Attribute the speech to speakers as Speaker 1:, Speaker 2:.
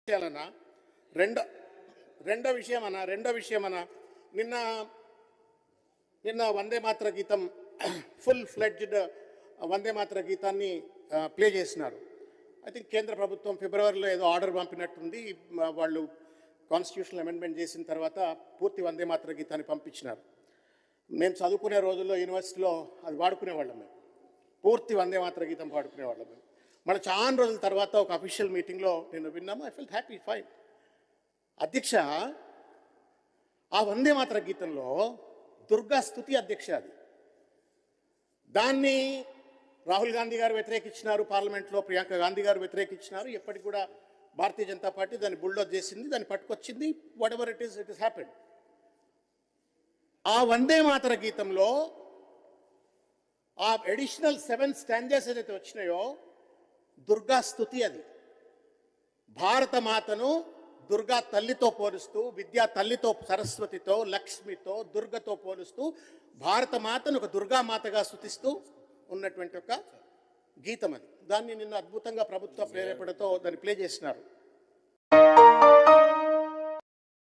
Speaker 1: విషయాలన్నా రెండో విషయమన్నా నిన్న వందే మాతర గీతం ఫుల్ ఫ్లెడ్జ్డ్ వందే మాతర గీతాన్ని ప్లే చేసినారు. ఐ థింక్ కేంద్ర ప్రభుత్వం ఫిబ్రవరిలో ఏదో ఆర్డర్ పంపినట్టుంది. వాళ్ళు కాన్స్టిట్యూషనల్ అమెండ్మెంట్ చేసిన తర్వాత పూర్తి వందే మాతర గీతాన్ని పంపించినారు. మేము చదువుకునే రోజుల్లో యూనివర్సిటీలో అది వాడుకునేవాళ్ళం. మేము పూర్తి వందే మాతర గీతం పాడుకునేవాళ్ళం. మేము మళ్ళీ చాలా రోజుల తర్వాత ఒక అఫీషియల్ మీటింగ్లో నేను విన్నాము. I felt happy, fine. అధ్యక్ష, ఆ వందే మాతర గీతంలో దుర్గా స్తుతి అధ్యక్ష, అది దాన్ని రాహుల్ గాంధీ గారు వ్యతిరేకించినారు, పార్లమెంట్లో ప్రియాంక గాంధీ గారు వ్యతిరేకించినారు. ఎప్పటికి కూడా భారతీయ జనతా పార్టీ దాన్ని బుల్డోజ్ చేసింది, దాన్ని పట్టుకొచ్చింది. Whatever it is happened. ఆ వందే మాతర గీతంలో ఆ అడిషనల్ 7 స్టాంజెస్ ఏదైతే వచ్చినాయో దుర్గా స్తుతి, అది భారత మాతను దుర్గా తల్లితో పోలుస్తూ, విద్యా తల్లితో, సరస్వతితో, లక్ష్మితో, దుర్గతో పోలుస్తూ భారత మాతను ఒక దుర్గామాతగా స్తుతిస్తూ ఉన్నటువంటి ఒక గీతం అది. దాన్ని నిన్న అద్భుతంగా ప్రభుత్వ ప్రేరేపణతో దాన్ని ప్లే చేసినారు.